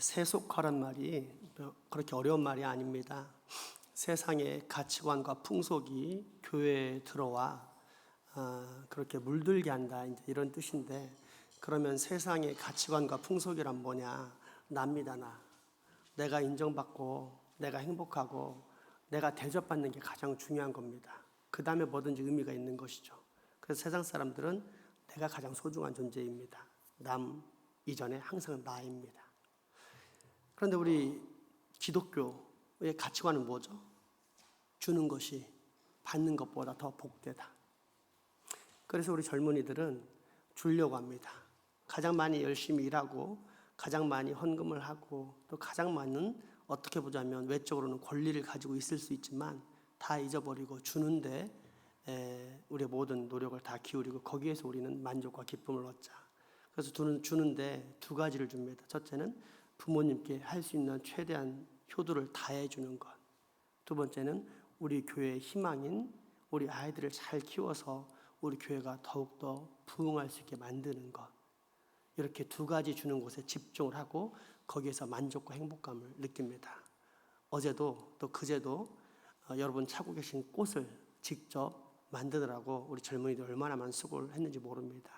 세속화란 말이 그렇게 어려운 말이 아닙니다. 세상의 가치관과 풍속이 교회에 들어와 그렇게 물들게 한다, 이제 이런 뜻인데, 그러면 세상의 가치관과 풍속이란 뭐냐? 납니다. 내가 인정받고 내가 행복하고 내가 대접받는 게 가장 중요한 겁니다. 그 다음에 뭐든지 의미가 있는 것이죠. 그래서 세상 사람들은 내가 가장 소중한 존재입니다. 남 이전에 항상 나입니다. 그런데 우리 기독교의 가치관은 뭐죠? 주는 것이 받는 것보다 더 복되다. 그래서 우리 젊은이들은 주려고 합니다. 가장 많이 열심히 일하고 가장 많이 헌금을 하고 또 가장 많은, 어떻게 보자면 외적으로는 권리를 가지고 있을 수 있지만 다 잊어버리고 주는데 우리의 모든 노력을 다 기울이고 거기에서 우리는 만족과 기쁨을 얻자. 그래서 주는데 두 가지를 줍니다. 첫째는 부모님께 할 수 있는 최대한 효도를 다해 주는 것. 두 번째는 우리 교회의 희망인 우리 아이들을 잘 키워서 우리 교회가 더욱더 부흥할 수 있게 만드는 것. 이렇게 두 가지 주는 곳에 집중을 하고 거기에서 만족과 행복감을 느낍니다. 어제도 또 그제도 여러분 차고 계신 꽃을 직접 만드느라고 우리 젊은이들 얼마나 많은 수고를 했는지 모릅니다.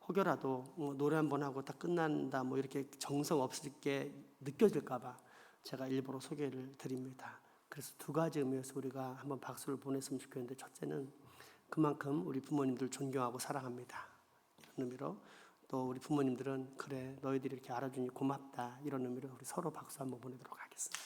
혹여라도 노래 한번 하고 딱 끝난다 이렇게 정성 없게 느껴질까 봐 제가 일부러 소개를 드립니다. 그래서 두 가지 의미에서 우리가 한번 박수를 보냈으면 좋겠는데, 첫째는 그만큼 우리 부모님들 존경하고 사랑합니다, 이런 의미로. 또 우리 부모님들은 그래 너희들이 이렇게 알아주니 고맙다, 이런 의미로 우리 서로 박수 한번 보내도록 하겠습니다.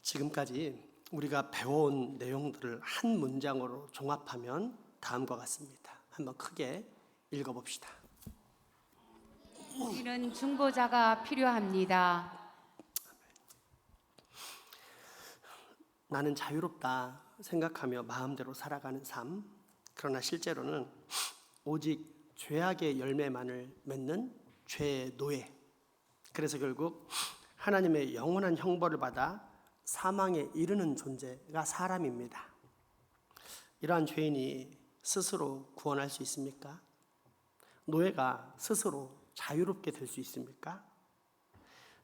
지금까지 우리가 배워온 내용들을 한 문장으로 종합하면 다음과 같습니다. 한번 크게 읽어봅시다. 우리는 중보자가 필요합니다. 나는 자유롭다 생각하며 마음대로 살아가는 삶, 그러나 실제로는 오직 죄악의 열매만을 맺는 죄의 노예. 그래서 결국 하나님의 영원한 형벌을 받아 사망에 이르는 존재가 사람입니다. 이러한 죄인이 스스로 구원할 수 있습니까? 노예가 스스로 자유롭게 될 수 있습니까?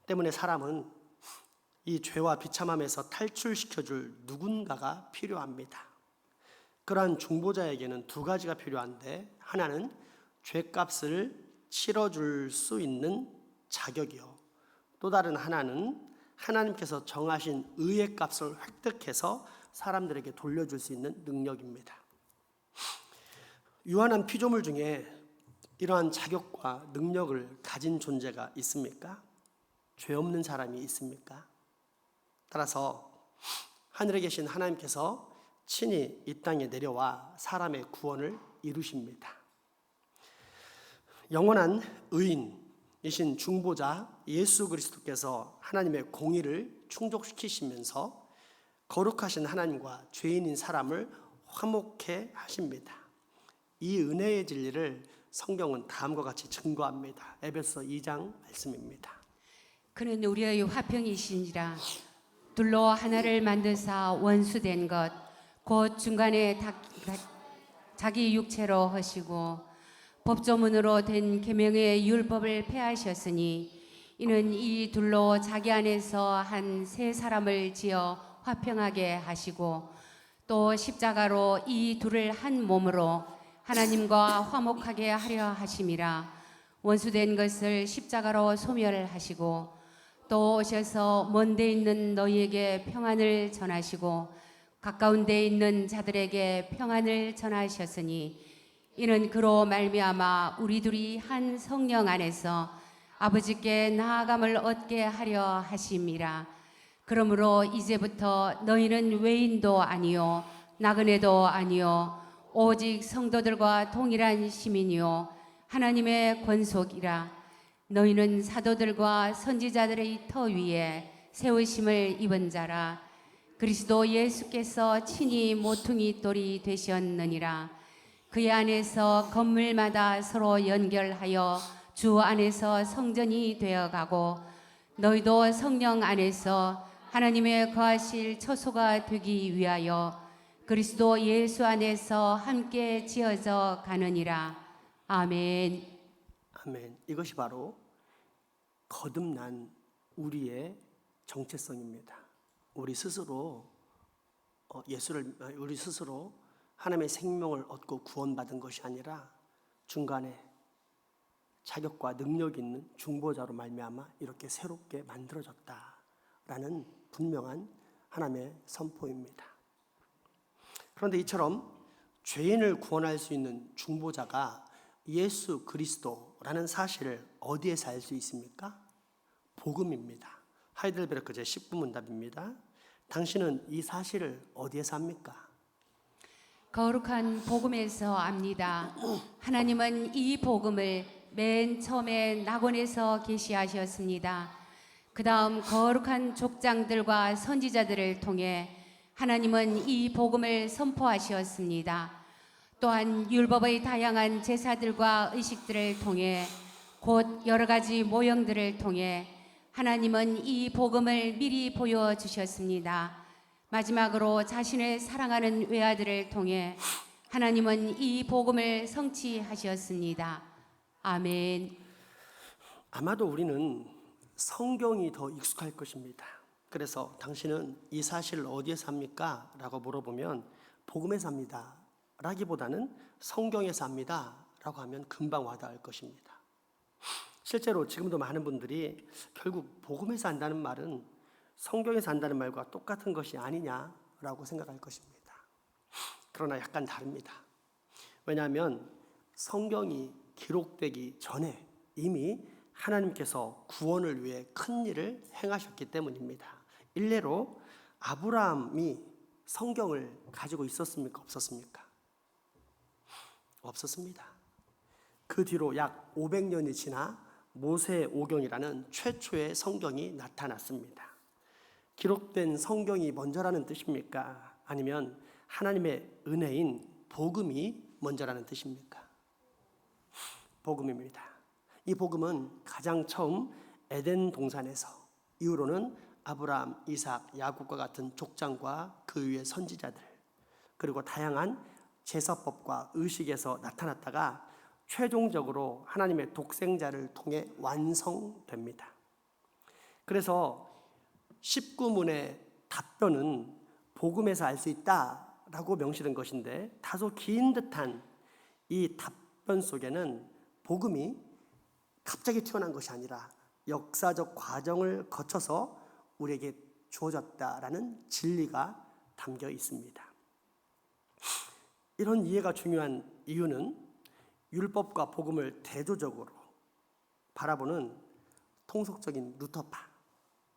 때문에 사람은 이 죄와 비참함에서 탈출시켜줄 누군가가 필요합니다. 그러한 중보자에게는 두 가지가 필요한데, 하나는 죄값을 치러줄 수 있는 자격이요, 또 다른 하나는 하나님께서 정하신 의의 값을 획득해서 사람들에게 돌려줄 수 있는 능력입니다. 유한한 피조물 중에 이러한 자격과 능력을 가진 존재가 있습니까? 죄 없는 사람이 있습니까? 따라서 하늘에 계신 하나님께서 친히 이 땅에 내려와 사람의 구원을 이루십니다. 영원한 의인이신 중보자 예수 그리스도께서 하나님의 공의를 충족시키시면서 거룩하신 하나님과 죄인인 사람을 화목해 하십니다. 이 은혜의 진리를 성경은 다음과 같이 증거합니다. 에베소 2장 말씀입니다. 그는 우리의 화평이시니라. 둘로 하나를 만드사 원수된 것 곧 중간에 자기 육체로 하시고 법조문으로 된 계명의 율법을 폐하셨으니 이는 이 둘로 자기 안에서 한 세 사람을 지어 화평하게 하시고 또 십자가로 이 둘을 한 몸으로 하나님과 화목하게 하려 하심이라. 원수된 것을 십자가로 소멸하시고 또 오셔서 먼 데 있는 너희에게 평안을 전하시고 가까운 데 있는 자들에게 평안을 전하셨으니 이는 그로 말미암아 우리 둘이 한 성령 안에서 아버지께 나아감을 얻게 하려 하심이라. 그러므로 이제부터 너희는 외인도 아니요 나그네도 아니요 오직 성도들과 동일한 시민이요 하나님의 권속이라. 너희는 사도들과 선지자들의 터 위에 세우심을 입은 자라. 그리스도 예수께서 친히 모퉁이 돌이 되셨느니라. 그의 안에서 건물마다 서로 연결하여 주 안에서 성전이 되어가고 너희도 성령 안에서 하나님의 거하실 처소가 되기 위하여 그리스도 예수 안에서 함께 지어져 가느니라. 아멘. 아멘. 이것이 바로 거듭난 우리의 정체성입니다. 우리 스스로 우리 스스로 하나님의 생명을 얻고 구원받은 것이 아니라 중간에 자격과 능력 있는 중보자로 말미암아 이렇게 새롭게 만들어졌다라는 분명한 하나님의 선포입니다. 그런데 이처럼 죄인을 구원할 수 있는 중보자가 예수 그리스도라는 사실을 어디에서 알 수 있습니까? 복음입니다. 하이델베르크 제19문답입니다. 당신은 이 사실을 어디에서 압니까? 거룩한 복음에서 압니다. 하나님은 이 복음을 맨 처음에 낙원에서 계시하셨습니다. 그 다음 거룩한 족장들과 선지자들을 통해 하나님은 이 복음을 선포하셨습니다. 또한 율법의 다양한 제사들과 의식들을 통해 곧 여러 가지 모형들을 통해 하나님은 이 복음을 미리 보여주셨습니다. 마지막으로 자신의 사랑하는 외아들을 통해 하나님은 이 복음을 성취하셨습니다. 아멘. 아마도 우리는 성경이 더 익숙할 것입니다. 그래서 당신은 이 사실을 어디에서 합니까? 라고 물어보면 복음에서 합니다 라기보다는 성경에서 합니다 라고 하면 금방 와닿을 것입니다. 실제로 지금도 많은 분들이 결국 복음에서 한다는 말은 성경에서 한다는 말과 똑같은 것이 아니냐라고 생각할 것입니다. 그러나 약간 다릅니다. 왜냐하면 성경이 기록되기 전에 이미 하나님께서 구원을 위해 큰 일을 행하셨기 때문입니다. 일례로 아브라함이 성경을 가지고 있었습니까? 없었습니까? 없었습니다. 그 뒤로 약 500년이 지나 모세오경이라는 최초의 성경이 나타났습니다. 기록된 성경이 먼저라는 뜻입니까? 아니면 하나님의 은혜인 복음이 먼저라는 뜻입니까? 복음입니다. 이 복음은 가장 처음 에덴 동산에서, 이후로는 아브라함, 이삭, 야곱과 같은 족장과 그 위의 선지자들, 그리고 다양한 제사법과 의식에서 나타났다가 최종적으로 하나님의 독생자를 통해 완성됩니다. 그래서 19문의 답변은 복음에서 알 수 있다라고 명시된 것인데, 다소 긴 듯한 이 답변 속에는 복음이 갑자기 튀어나온 것이 아니라 역사적 과정을 거쳐서 우리에게 주어졌다라는 진리가 담겨 있습니다. 이런 이해가 중요한 이유는 율법과 복음을 대조적으로 바라보는 통속적인 루터파,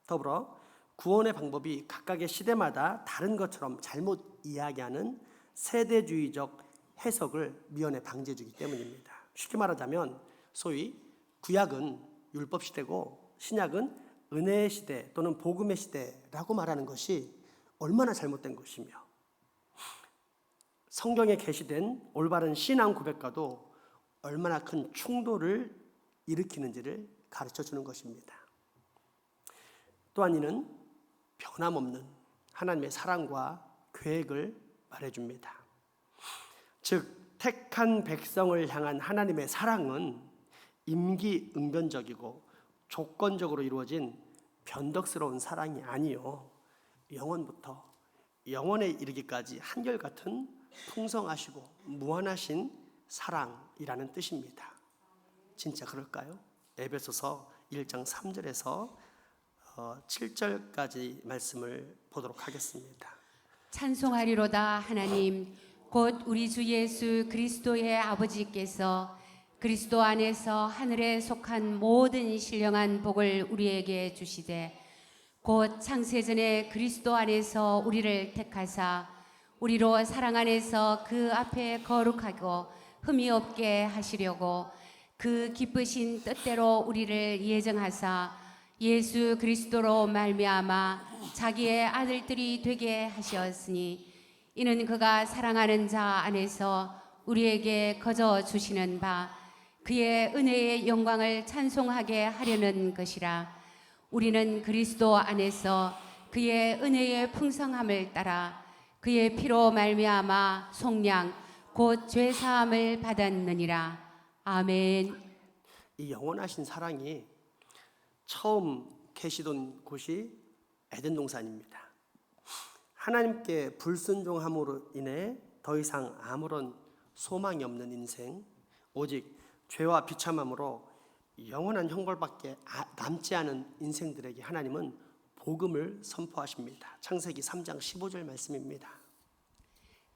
더불어 구원의 방법이 각각의 시대마다 다른 것처럼 잘못 이야기하는 세대주의적 해석을 미연에 방지해주기 때문입니다. 쉽게 말하자면 소위 구약은 율법 시대고 신약은 은혜의 시대 또는 복음의 시대라고 말하는 것이 얼마나 잘못된 것이며, 성경에 게시된 올바른 신앙 고백과도 얼마나 큰 충돌을 일으키는지를 가르쳐주는 것입니다. 또한 이는 변함없는 하나님의 사랑과 계획을 말해줍니다. 즉 택한 백성을 향한 하나님의 사랑은 임기응변적이고 조건적으로 이루어진 변덕스러운 사랑이 아니요, 영원부터 영원에 이르기까지 한결같은 풍성하시고 무한하신 사랑이라는 뜻입니다. 진짜 그럴까요? 에베소서 1장 3절에서 7절까지 말씀을 보도록 하겠습니다. 찬송하리로다 하나님, 곧 우리 주 예수 그리스도의 아버지께서 그리스도 안에서 하늘에 속한 모든 신령한 복을 우리에게 주시되, 곧 창세전에 그리스도 안에서 우리를 택하사 우리로 사랑 안에서 그 앞에 거룩하고 흠이 없게 하시려고 그 기쁘신 뜻대로 우리를 예정하사 예수 그리스도로 말미암아 자기의 아들들이 되게 하셨으니, 이는 그가 사랑하는 자 안에서 우리에게 거저 주시는 바 그의 은혜의 영광을 찬송하게 하려는 것이라. 우리는 그리스도 안에서 그의 은혜의 풍성함을 따라 그의 피로 말미암아 속량 곧 죄 사함을 받았느니라. 아멘. 이 영원하신 사랑이 처음 계시던 곳이 에덴 동산입니다. 하나님께 불순종함으로 인해 더 이상 아무런 소망이 없는 인생, 오직 죄와 비참함으로 영원한 형벌밖에 남지 않은 인생들에게 하나님은 복음을 선포하십니다. 창세기 3장 15절 말씀입니다.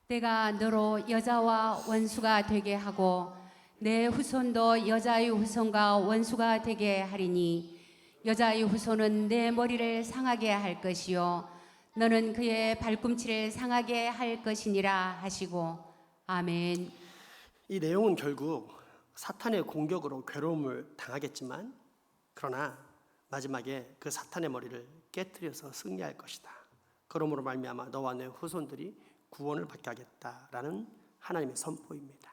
내가 너로 여자와 원수가 되게 하고 내 후손도 여자의 후손과 원수가 되게 하리니 여자의 후손은 내 머리를 상하게 할 것이요 너는 그의 발꿈치를 상하게 할 것이니라 하시고. 아멘. 이 내용은 결국 사탄의 공격으로 괴로움을 당하겠지만 그러나 마지막에 그 사탄의 머리를 깨뜨려서 승리할 것이다. 그러므로 말미암아 너와 내 후손들이 구원을 받게 하겠다라는 하나님의 선포입니다.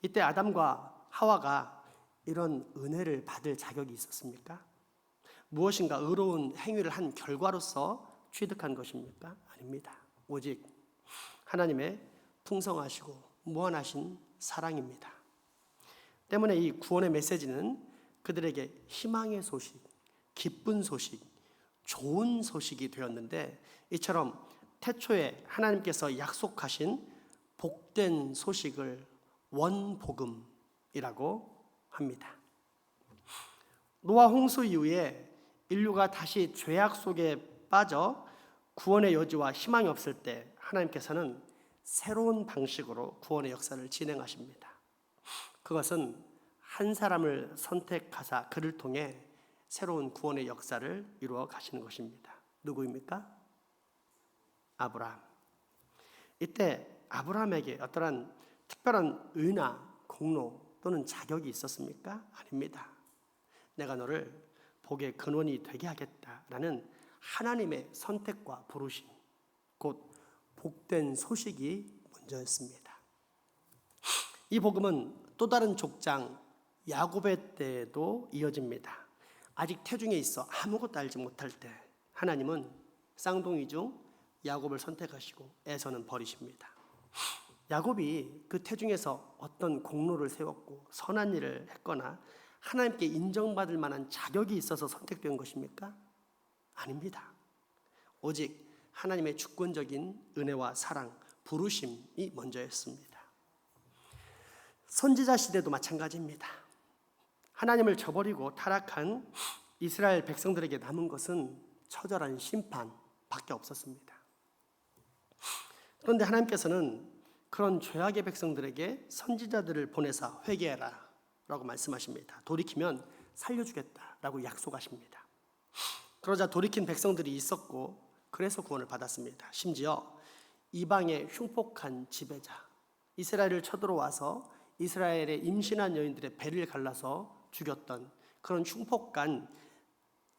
이때 아담과 하와가 이런 은혜를 받을 자격이 있었습니까? 무엇인가 의로운 행위를 한 결과로서 취득한 것입니까? 아닙니다. 오직 하나님의 풍성하시고 무한하신 사랑입니다. 때문에 이 구원의 메시지는 그들에게 희망의 소식, 기쁜 소식, 좋은 소식이 되었는데 이처럼 태초에 하나님께서 약속하신 복된 소식을 원복음이라고 합니다. 노아 홍수 이후에 인류가 다시 죄악 속에 빠져 구원의 여지와 희망이 없을 때 하나님께서는 새로운 방식으로 구원의 역사를 진행하십니다. 그것은 한 사람을 선택하사 그를 통해 새로운 구원의 역사를 이루어 가시는 것입니다. 누구입니까? 아브라함. 이때 아브라함에게 어떠한 특별한 의나 공로 또는 자격이 있었습니까? 아닙니다. 내가 너를 복의 근원이 되게 하겠다라는 하나님의 선택과 부르심, 곧 복된 소식이 먼저였습니다. 이 복음은 또 다른 족장 야곱의 때에도 이어집니다. 아직 태중에 있어 아무것도 알지 못할 때 하나님은 쌍둥이 중 야곱을 선택하시고 에서는 버리십니다. 야곱이 그 태중에서 어떤 공로를 세웠고 선한 일을 했거나 하나님께 인정받을 만한 자격이 있어서 선택된 것입니까? 아닙니다. 오직 하나님의 주권적인 은혜와 사랑, 부르심이 먼저였습니다. 선지자 시대도 마찬가지입니다. 하나님을 저버리고 타락한 이스라엘 백성들에게 남은 것은 처절한 심판밖에 없었습니다. 그런데 하나님께서는 그런 죄악의 백성들에게 선지자들을 보내사 회개해라 라고 말씀하십니다. 돌이키면 살려주겠다라고 약속하십니다. 그러자 돌이킨 백성들이 있었고 그래서 구원을 받았습니다. 심지어 이방의 흉폭한 지배자 이스라엘을 쳐들어와서 이스라엘의 임신한 여인들의 배를 갈라서 죽였던 그런 흉폭한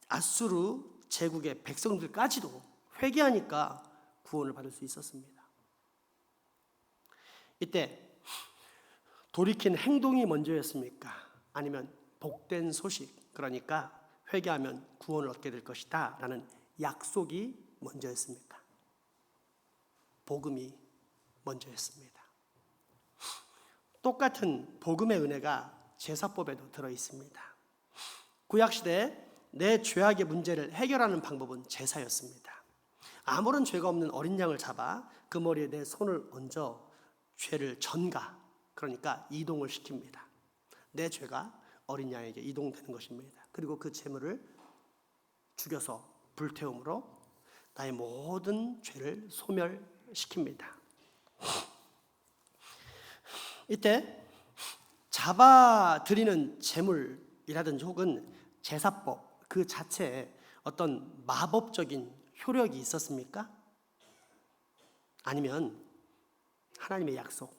아수르 제국의 백성들까지도 회개하니까 구원을 받을 수 있었습니다. 이때 돌이킨 행동이 먼저였습니까? 아니면 복된 소식, 그러니까 회개하면 구원을 얻게 될 것이다 라는 약속이 먼저였습니까? 복음이 먼저였습니다. 똑같은 복음의 은혜가 제사법에도 들어 있습니다. 구약시대에 내 죄악의 문제를 해결하는 방법은 제사였습니다. 아무런 죄가 없는 어린 양을 잡아 그 머리에 내 손을 얹어 죄를 전가, 그러니까 이동을 시킵니다. 내 죄가 어린 양에게 이동되는 것입니다. 그리고 그 제물을 죽여서 불태움으로 나의 모든 죄를 소멸시킵니다. 이때 잡아드리는 제물이라든지 혹은 제사법 그 자체에 어떤 마법적인 효력이 있었습니까? 아니면 하나님의 약속,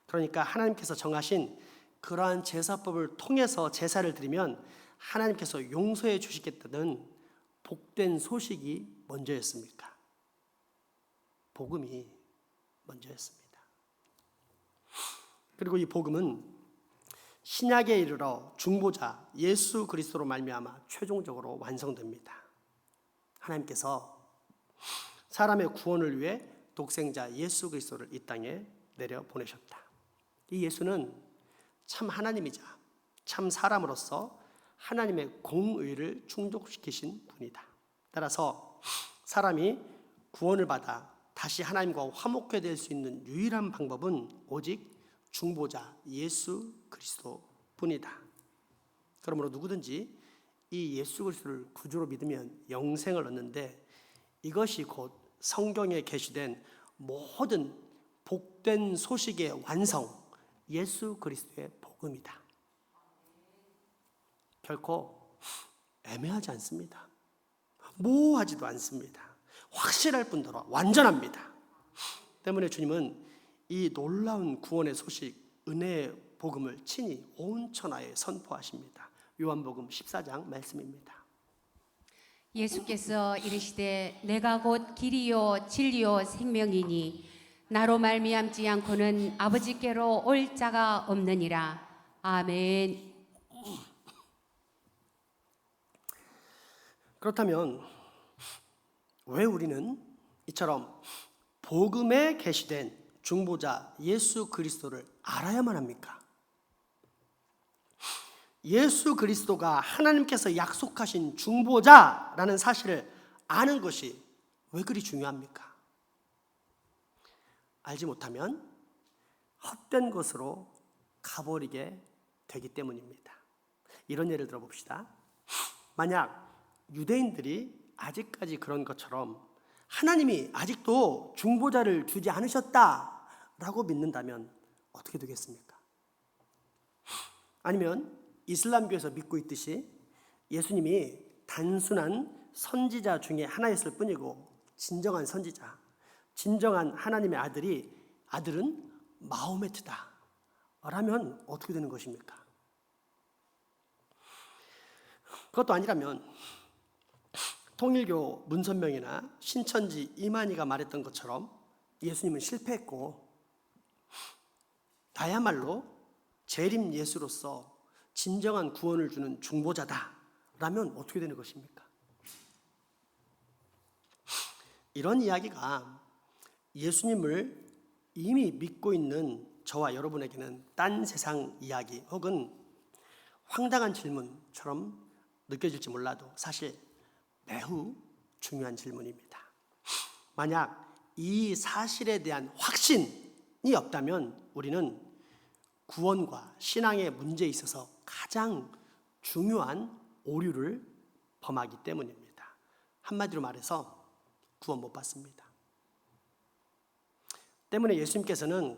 그러니까 하나님께서 정하신 그러한 제사법을 통해서 제사를 드리면 하나님께서 용서해 주시겠다는 복된 소식이 먼저였습니까? 복음이 먼저였습니다. 그리고 이 복음은 신약에 이르러 중보자 예수 그리스도로 말미암아 최종적으로 완성됩니다. 하나님께서 사람의 구원을 위해 독생자 예수 그리스도를 이 땅에 내려 보내셨다. 이 예수는 참 하나님이자 참 사람으로서 하나님의 공의를 충족시키신 분이다. 따라서 사람이 구원을 받아 다시 하나님과 화목해 될 수 있는 유일한 방법은 오직 중보자 예수 그리스도뿐이다. 그러므로 누구든지 이 예수 그리스도를 구주로 믿으면 영생을 얻는데, 이것이 곧 성경에 게시된 모든 복된 소식의 완성, 예수 그리스도의 복음이다. 결코 애매하지 않습니다. 모호하지도 않습니다. 확실할 뿐더러 완전합니다. 때문에 주님은 이 놀라운 구원의 소식, 은혜의 복음을 친히 온 천하에 선포하십니다. 요한복음 14장 말씀입니다. 예수께서 이르시되 내가 곧 길이요 진리요 생명이니 나로 말미암지 않고는 아버지께로 올 자가 없느니라. 아멘. 그렇다면 왜 우리는 이처럼 복음에 계시된 중보자 예수 그리스도를 알아야만 합니까? 예수 그리스도가 하나님께서 약속하신 중보자라는 사실을 아는 것이 왜 그리 중요합니까? 알지 못하면 헛된 것으로 가버리게 되기 때문입니다. 이런 예를 들어봅시다. 만약 유대인들이 아직까지 그런 것처럼 하나님이 아직도 중보자를 주지 않으셨다라고 믿는다면 어떻게 되겠습니까? 아니면 이슬람교에서 믿고 있듯이 예수님이 단순한 선지자 중에 하나였을 뿐이고 진정한 선지자, 진정한 하나님의 아들은 마호메트다 라면 어떻게 되는 것입니까? 그것도 아니라면 통일교 문선명이나 신천지 이만희가 말했던 것처럼 예수님은 실패했고 나야말로 재림 예수로서 진정한 구원을 주는 중보자다 라면 어떻게 되는 것입니까? 이런 이야기가 예수님을 이미 믿고 있는 저와 여러분에게는 딴 세상 이야기 혹은 황당한 질문처럼 느껴질지 몰라도 사실 매우 중요한 질문입니다. 만약 이 사실에 대한 확신이 없다면 우리는 구원과 신앙의 문제에 있어서 가장 중요한 오류를 범하기 때문입니다. 한마디로 말해서 구원 못 받습니다. 때문에 예수님께서는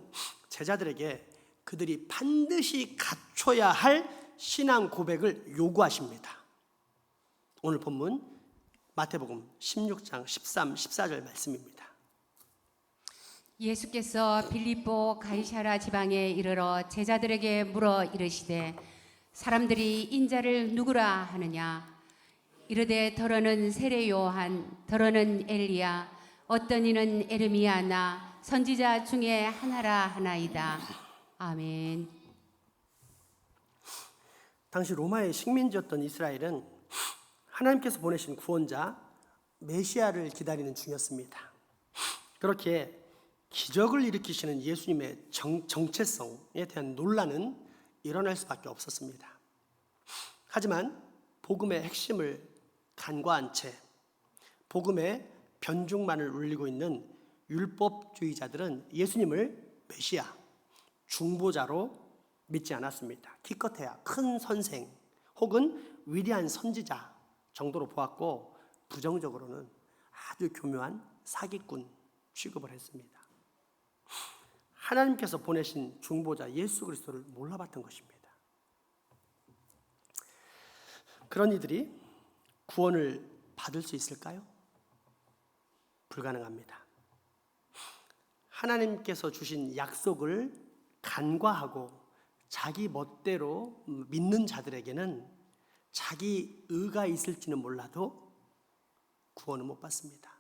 제자들에게 그들이 반드시 갖춰야 할 신앙 고백을 요구하십니다. 오늘 본문 마태복음 16장 13, 14절 말씀입니다. 예수께서 빌립보 가이사라 지방에 이르러 제자들에게 물어 이르시되 사람들이 인자를 누구라 하느냐? 이르되 더러는 세례 요한, 더러는 엘리야, 어떤 이는 에르미야나 선지자 중에 하나라 하나이다. 아멘. 당시 로마의 식민지였던 이스라엘은 하나님께서 보내신 구원자 메시아를 기다리는 중이었습니다. 그렇게 기적을 일으키시는 예수님의 정체성에 대한 논란은 일어날 수밖에 없었습니다. 하지만 복음의 핵심을 간과한 채 복음의 변죽만을 울리고 있는 율법주의자들은 예수님을 메시아, 중보자로 믿지 않았습니다. 기껏해야 큰 선생 혹은 위대한 선지자 정도로 보았고 부정적으로는 아주 교묘한 사기꾼 취급을 했습니다. 하나님께서 보내신 중보자 예수 그리스도를 몰라봤던 것입니다. 그런 이들이 구원을 받을 수 있을까요? 불가능합니다. 하나님께서 주신 약속을 간과하고 자기 멋대로 믿는 자들에게는 자기 의가 있을지는 몰라도 구원을 못 받습니다.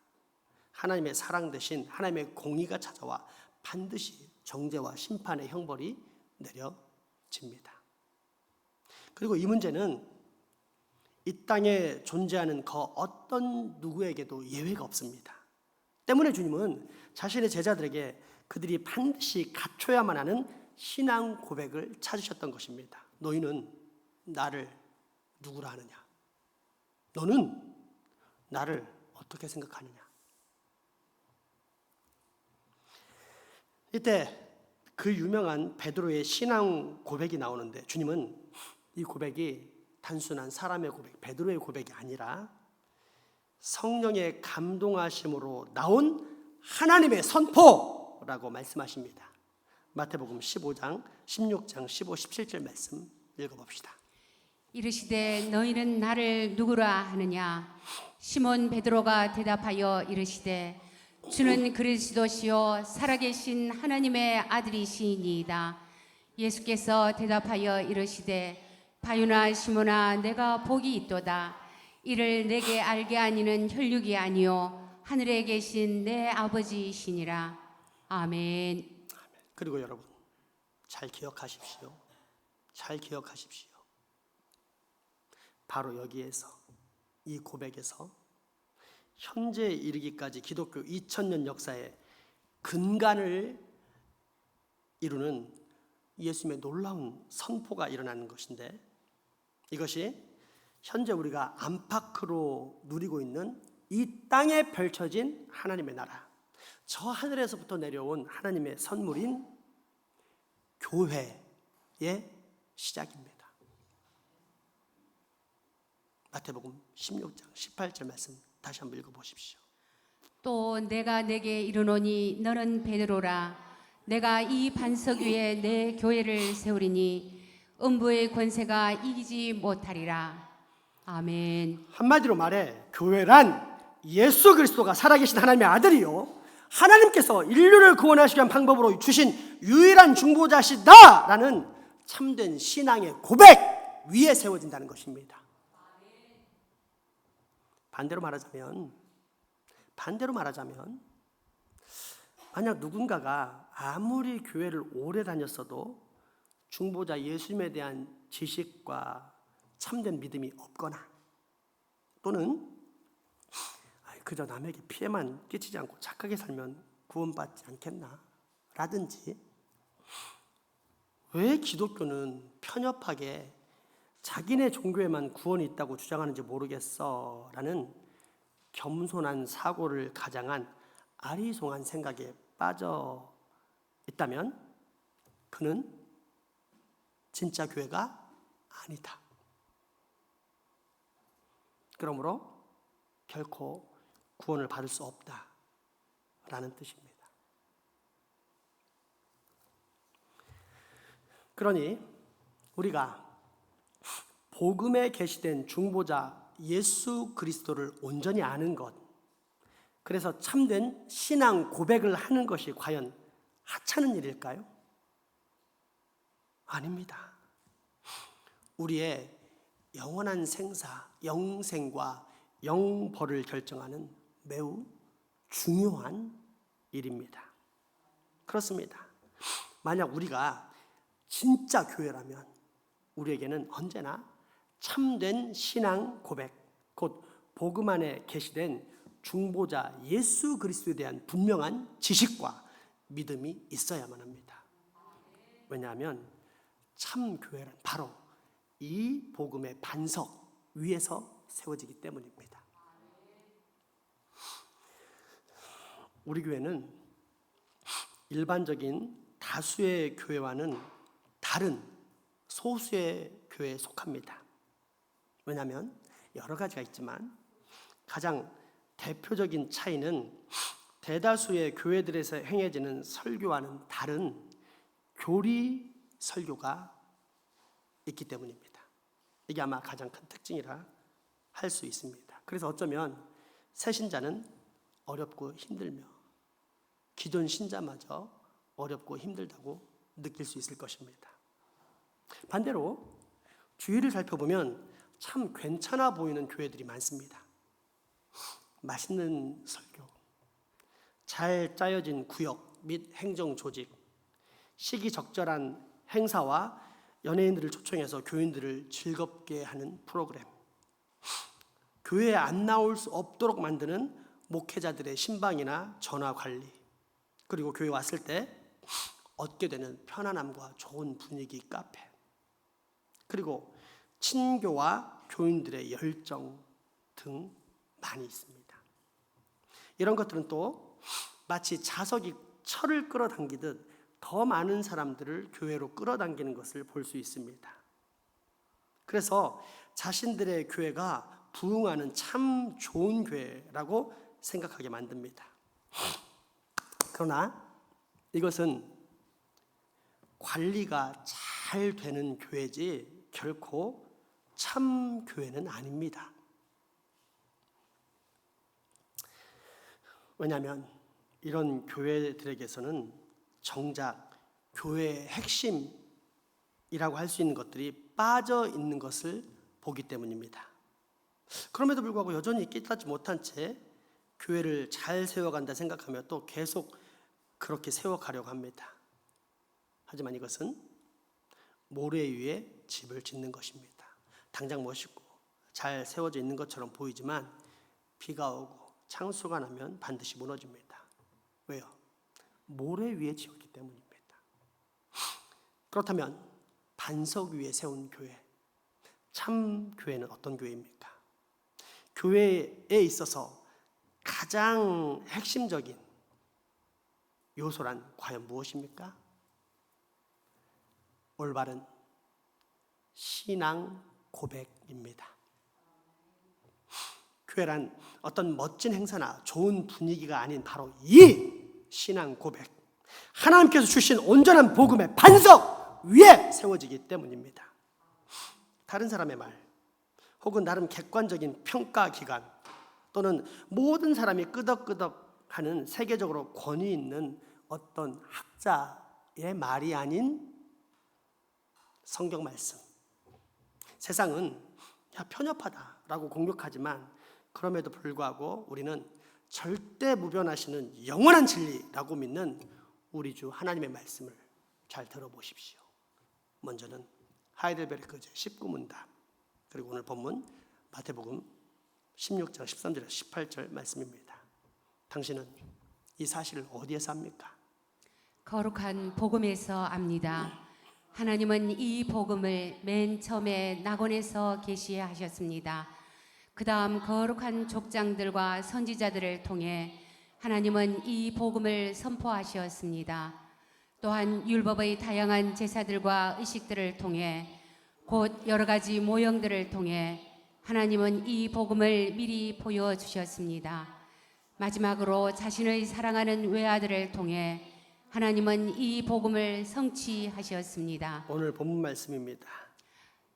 하나님의 사랑 대신 하나님의 공의가 찾아와 반드시 정죄와 심판의 형벌이 내려집니다. 그리고 이 문제는 이 땅에 존재하는 그 어떤 누구에게도 예외가 없습니다. 때문에 주님은 자신의 제자들에게 그들이 반드시 갖춰야만 하는 신앙 고백을 찾으셨던 것입니다. 너희는 나를 누구라 하느냐? 너는 나를 어떻게 생각하느냐? 이때 그 유명한 베드로의 신앙 고백이 나오는데 주님은 이 고백이 단순한 사람의 고백, 베드로의 고백이 아니라 성령의 감동하심으로 나온 하나님의 선포라고 말씀하십니다. 마태복음 15장, 16장, 15, 17절 말씀 읽어봅시다. 이르시되 너희는 나를 누구라 하느냐? 시몬 베드로가 대답하여 이르시되 주는 그리스도시요 살아계신 하나님의 아들이시니이다. 예수께서 대답하여 이르시되 바요나 시몬아 내가 복이 있도다. 이를 내게 알게 하니는 혈육이 아니요 하늘에 계신 내 아버지이시니라. 아멘. 그리고 여러분 잘 기억하십시오. 잘 기억하십시오. 바로 여기에서 이 고백에서 현재에 이르기까지 기독교 2000년 역사의 근간을 이루는 예수님의 놀라운 선포가 일어나는 것인데 이것이 현재 우리가 안팎으로 누리고 있는 이 땅에 펼쳐진 하나님의 나라, 저 하늘에서부터 내려온 하나님의 선물인 교회의 시작입니다. 마태복음 16장 18절 말씀 다시 한번 읽어보십시오. 또 내가 내게 이르노니 너는 베드로라. 내가 이 반석 위에 내 교회를 세우리니 음부의 권세가 이기지 못하리라. 아멘. 한마디로 말해 교회란 예수 그리스도가 살아계신 하나님의 아들이요 하나님께서 인류를 구원하시기 위한 방법으로 주신 유일한 중보자시다라는 참된 신앙의 고백 위에 세워진다는 것입니다. 반대로 말하자면 만약 누군가가 아무리 교회를 오래 다녔어도 중보자 예수님에 대한 지식과 참된 믿음이 없거나 또는 그저 남에게 피해만 끼치지 않고 착하게 살면 구원받지 않겠나 라든지 왜 기독교는 편협하게 자기네 종교에만 구원이 있다고 주장하는지 모르겠어 라는 겸손한 사고를 가장한 아리송한 생각에 빠져 있다면 그는 진짜 교회가 아니다. 그러므로 결코 구원을 받을 수 없다라는 뜻입니다. 그러니 우리가 복음에 계시된 중보자 예수 그리스도를 온전히 아는 것, 그래서 참된 신앙 고백을 하는 것이 과연 하찮은 일일까요? 아닙니다. 우리의 영원한 영생과 영벌을 결정하는 매우 중요한 일입니다. 그렇습니다. 만약 우리가 진짜 교회라면 우리에게는 언제나 참된 신앙 고백, 곧 복음 안에 계시된 중보자 예수 그리스도에 대한 분명한 지식과 믿음이 있어야만 합니다. 왜냐하면 참 교회는 바로 이 복음의 반석 위에서 세워지기 때문입니다. 우리 교회는 일반적인 다수의 교회와는 다른 소수의 교회에 속합니다. 왜냐하면 여러 가지가 있지만 가장 대표적인 차이는 대다수의 교회들에서 행해지는 설교와는 다른 교리 설교가 있기 때문입니다. 이게 아마 가장 큰 특징이라 할 수 있습니다. 그래서 어쩌면 새신자는 어렵고 힘들며 기존 신자마저 어렵고 힘들다고 느낄 수 있을 것입니다. 반대로 주위를 살펴보면 참 괜찮아 보이는 교회들이 많습니다. 맛있는 설교, 잘 짜여진 구역 및 행정 조직, 시기적절한 행사와 연예인들을 초청해서 교인들을 즐겁게 하는 프로그램, 교회에 안 나올 수 없도록 만드는 목회자들의 신방이나 전화 관리, 그리고 교회 왔을 때 얻게 되는 편안함과 좋은 분위기, 카페, 그리고 친교와 교인들의 열정 등 많이 있습니다. 이런 것들은 또 마치 자석이 철을 끌어당기듯 더 많은 사람들을 교회로 끌어당기는 것을 볼 수 있습니다. 그래서 자신들의 교회가 부흥하는 참 좋은 교회라고 생각하게 만듭니다. 그러나 이것은 관리가 잘 되는 교회지 결코 참 교회는 아닙니다. 왜냐하면 이런 교회들에게서는 정작 교회의 핵심이라고 할 수 있는 것들이 빠져 있는 것을 보기 때문입니다. 그럼에도 불구하고 여전히 깨닫지 못한 채 교회를 잘 세워간다 생각하며 또 계속 그렇게 세워가려고 합니다. 하지만 이것은 모래 위에 집을 짓는 것입니다. 당장 멋있고 잘 세워져 있는 것처럼 보이지만 비가 오고 창수가 나면 반드시 무너집니다. 왜요? 모래 위에 지었기 때문입니다. 그렇다면 반석 위에 세운 교회, 참 교회는 어떤 교회입니까? 교회에 있어서 가장 핵심적인 요소란 과연 무엇입니까? 올바른 신앙 고백입니다. 교회란 어떤 멋진 행사나 좋은 분위기가 아닌 바로 이 신앙 고백, 하나님께서 주신 온전한 복음의 반석 위에 세워지기 때문입니다. 다른 사람의 말 혹은 나름 객관적인 평가 기관 또는 모든 사람이 끄덕끄덕하는 세계적으로 권위 있는 어떤 학자의 말이 아닌 성경 말씀. 세상은 편협하다라고 공격하지만 그럼에도 불구하고 우리는 절대 무변하시는 영원한 진리라고 믿는 우리 주 하나님의 말씀을 잘 들어보십시오. 먼저는 하이델베르크제 19문답, 그리고 오늘 본문 마태복음 16장 13절에서 18절 말씀입니다. 당신은 이 사실을 어디에서 압니까? 거룩한 복음에서 압니다. 하나님은 이 복음을 맨 처음에 낙원에서 계시하셨습니다. 그 다음 거룩한 족장들과 선지자들을 통해 하나님은 이 복음을 선포하셨습니다. 또한 율법의 다양한 제사들과 의식들을 통해 곧 여러 가지 모형들을 통해 하나님은 이 복음을 미리 보여주셨습니다. 마지막으로 자신의 사랑하는 외아들을 통해 하나님은 이 복음을 성취하셨습니다. 오늘 본문 말씀입니다.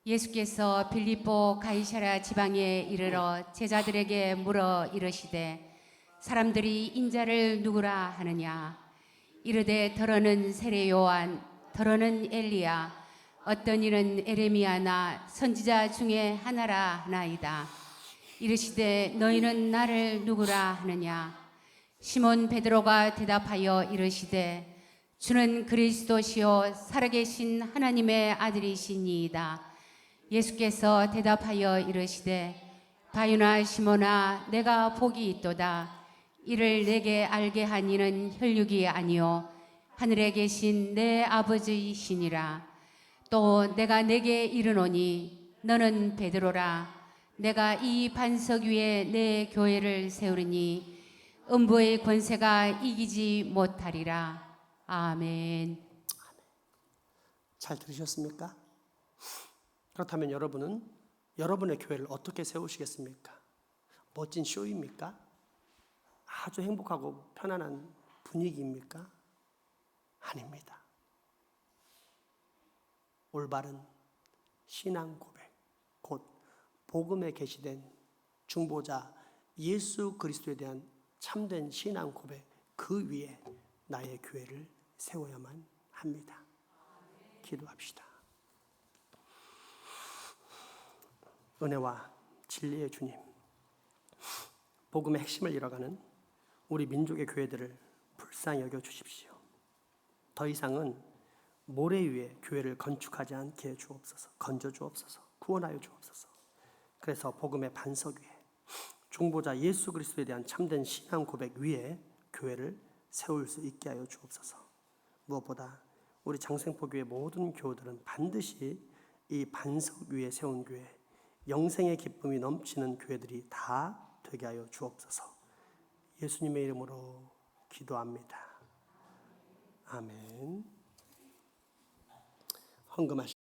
예수께서 빌립보 가이사랴 지방에 이르러 제자들에게 물어 이르시되 사람들이 인자를 누구라 하느냐? 이르되 더러는 세례 요한, 더러는 엘리야, 어떤 이는 에레미야나 선지자 중에 하나라 하나이다. 이르시되 너희는 나를 누구라 하느냐? 시몬 베드로가 대답하여 이르시되 주는 그리스도시요 살아계신 하나님의 아들이시니이다. 예수께서 대답하여 이르시되 바요나 시몬아 내가 복이 있도다. 이를 내게 알게 한 이는 혈육이 아니요 하늘에 계신 내 아버지이시니라. 또 내가 내게 이르노니 너는 베드로라. 내가 이 반석 위에 내 교회를 세우리니 음부의 권세가 이기지 못하리라. 아멘. 잘 들으셨습니까? 그렇다면 여러분은 여러분의 교회를 어떻게 세우시겠습니까? 멋진 쇼입니까? 아주 행복하고 편안한 분위기입니까? 아닙니다. 올바른 신앙 고백, 곧 복음에 계시된 중보자 예수 그리스도에 대한 참된 신앙 고백, 그 위에 나의 교회를 세워야만 합니다. 기도합시다. 은혜와 진리의 주님, 복음의 핵심을 잃어가는 우리 민족의 교회들을 불쌍히 여겨 주십시오. 더 이상은 모래 위에 교회를 건축하지 않게 주옵소서, 건져 주옵소서, 구원하여 주옵소서. 그래서 복음의 반석 위에 중보자 예수 그리스도에 대한 참된 신앙 고백 위에 교회를 세울 수 있게 하여 주옵소서. 무엇보다 우리 장생포교회 모든 교우들은 반드시 이 반석 위에 세운 교회, 영생의 기쁨이 넘치는 교회들이 다 되게 하여 주옵소서. 예수님의 이름으로 기도합니다. 아멘. 헌금하시